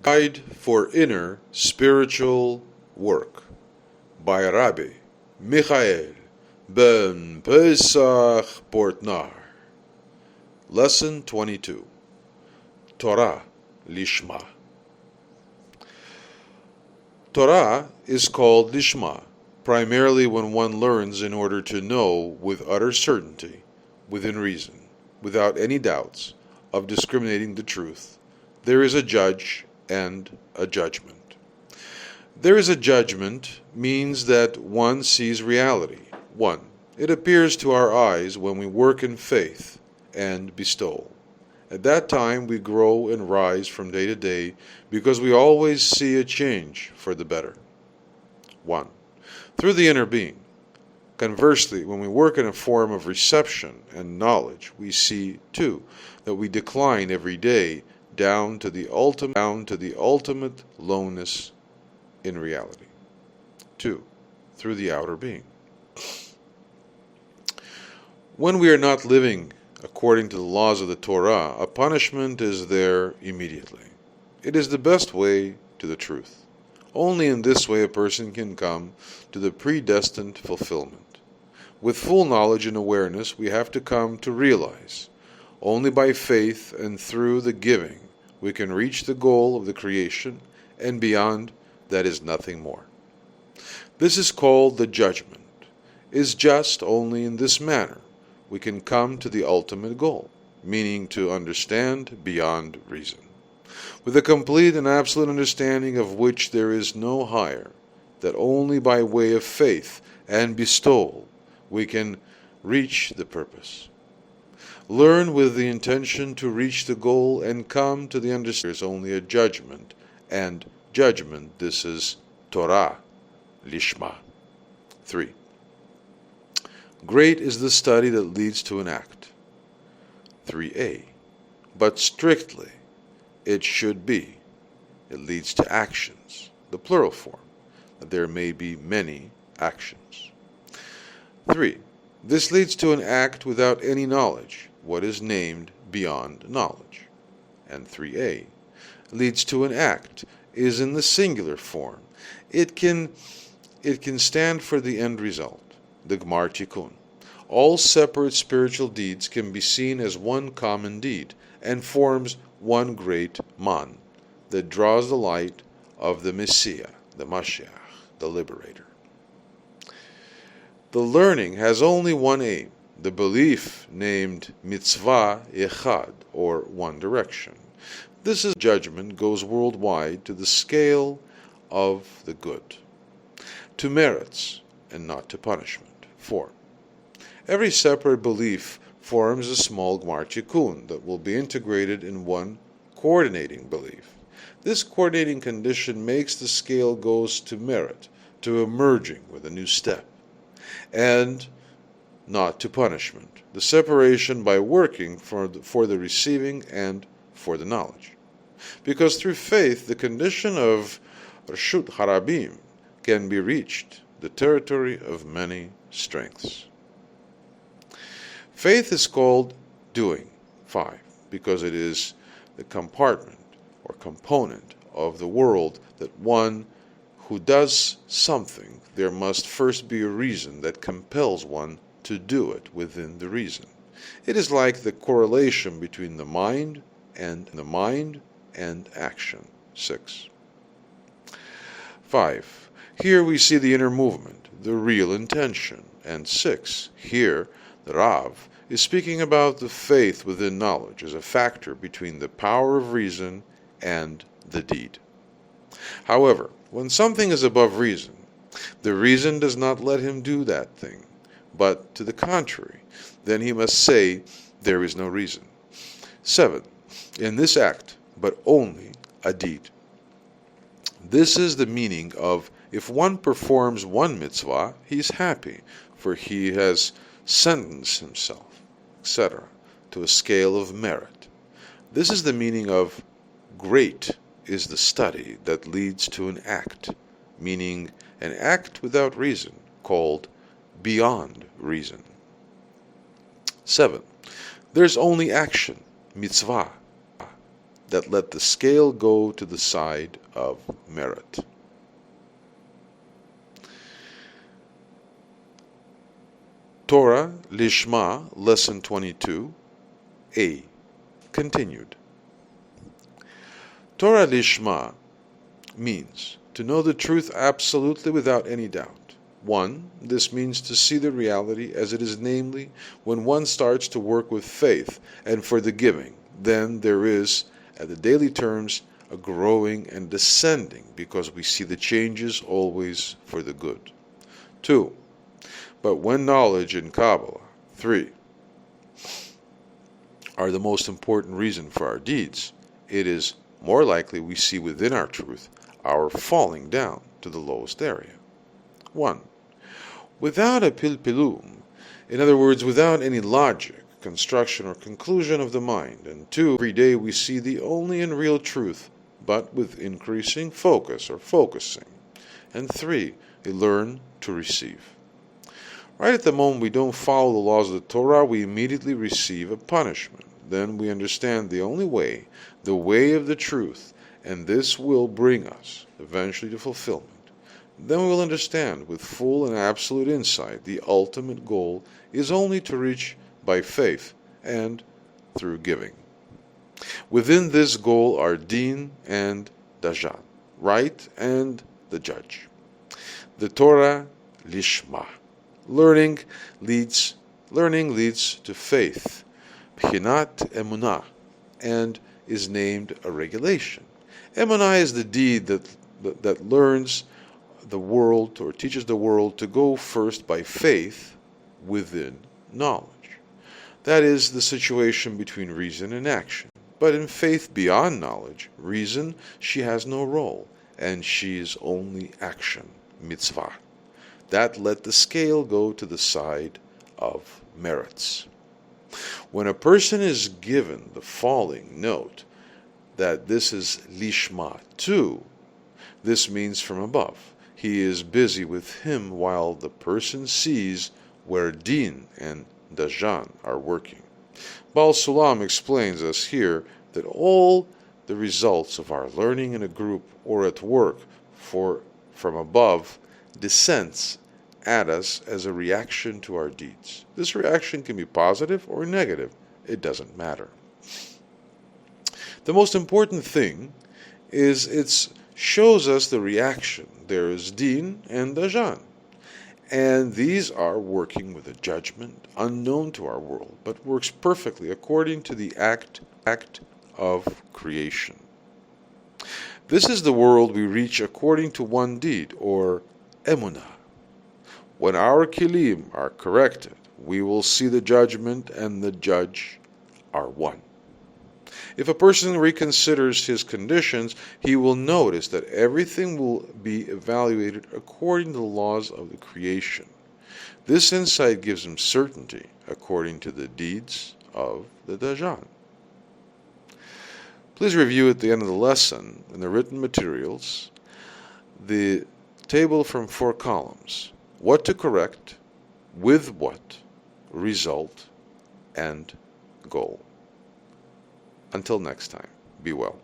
Guide for Inner Spiritual Work by Rabbi Michael-ben-Pesach Portnaar. Lesson 22. Torah, Lishma. Torah is called Lishma primarily when one learns in order to know with utter certainty, within reason, without any doubts of discriminating the truth. There is a judge and a judgment. There is a judgment means that one sees reality. 1. It appears to our eyes when we work in faith and bestow. At that time we grow and rise from day to day because we always see a change for the better. 1. Through the inner being. Conversely, when we work in a form of reception and knowledge, we see, too, that we decline every day down to the ultimate lowness in reality. 2. Through the outer being. When we are not living according to the laws of the Torah, a punishment is there immediately. It is the best way to the truth. Only in this way a person can come to the predestined fulfillment. With full knowledge and awareness, we have to come to realize, only by faith and through the giving, we can reach the goal of the creation, and beyond that is nothing more. This is called the judgment. Is just only in this manner we can come to the ultimate goal, meaning to understand beyond reason, with a complete and absolute understanding of which there is no higher, that only by way of faith and bestowal we can reach the purpose. Learn with the intention to reach the goal and come to the understanding there is only a judgment, and judgment, this is Torah, Lishma. 3. Great is the study that leads to an act. 3a. But strictly, it should be. It leads to actions, the plural form, that there may be many actions. 3. This leads to an act without any knowledge, what is named beyond knowledge. And 3a leads to an act, is in the singular form. It can stand for the end result, the Gmar Tikkun. All separate spiritual deeds can be seen as one common deed, and forms one great man that draws the light of the Messiah, the Mashiach, the Liberator. The learning has only one aim, the belief named mitzvah echad, or one direction. This is judgment goes worldwide to the scale of the good, to merits and not to punishment. 4. Every separate belief forms a small Gmar Tikkun that will be integrated in one coordinating belief. This coordinating condition makes the scale goes to merit, to emerging with a new step, and not to punishment, the separation by working for the receiving and for the knowledge. Because through faith the condition of Reshut Harabim can be reached, the territory of many strengths. Faith is called doing, 5, because it is the compartment or component of the world that one who does something, there must first be a reason that compels one to do it within the reason. It is like the correlation between the mind and action. 6. 5. Here we see the inner movement, the real intention. And 6. Here the Rav is speaking about the faith within knowledge as a factor between the power of reason and the deed. However, when something is above reason, the reason does not let him do that thing, but to the contrary, then he must say, there is no reason. 7. In this act, but only a deed. This is the meaning of, if one performs one mitzvah, he is happy, for he has sentenced himself, etc., to a scale of merit. This is the meaning of, great is the study that leads to an act, meaning an act without reason, called beyond reason. 7. There's only action, mitzvah. that let the scale go to the side of merit. Torah, Lishma, Lesson 22, A. Continued. Torah Lishma means to know the truth absolutely without any doubt. 1. This means to see the reality as it is, namely, when one starts to work with faith and for the giving, then there is, at the daily terms, a growing and descending, because we see the changes always for the good. 2. But when knowledge in Kabbalah, 3, are the most important reason for our deeds, it is more likely we see within our truth our falling down to the lowest area. 1. Without a pilpilum, in other words, without any logic, construction, or conclusion of the mind. And 2, every day we see the only and real truth, but with increasing focus or focusing. And 3, we learn to receive. Right at the moment we don't follow the laws of the Torah, we immediately receive a punishment. Then we understand the only way, the way of the truth, and this will bring us eventually to fulfillment. Then we will understand with full and absolute insight the ultimate goal is only to reach by faith and through giving. Within this goal are Din and Dajan, right and the judge. The Torah, Lishma. Learning leads to faith, B'chinat Emunah, and is named a regulation. Emunah is the deed that learns the world or teaches the world to go first by faith within knowledge. That is the situation between reason and action. But in faith beyond knowledge, reason, she has no role, and she is only action, mitzvah. That let the scale go to the side of merits. When a person is given the following note, that this is Lishma too, this means from above. He is busy with him while the person sees where Din and Dajan are working. Baal Sulam explains us here that all the results of our learning in a group or at work from above descends at us as a reaction to our deeds. This reaction can be positive or negative. It doesn't matter. The most important thing is it shows us the reaction. There is Din and Dajan. And these are working with a judgment unknown to our world, but works perfectly according to the act of creation. This is the world we reach according to one deed, or emunah. When our kilim are corrected, we will see the judgment and the judge are one. If a person reconsiders his conditions, he will notice that everything will be evaluated according to the laws of the creation. This insight gives him certainty according to the deeds of the Dajan. Please review at the end of the lesson, in the written materials, the table from 4 columns. What to correct, with what, result, and goal. Until next time, be well.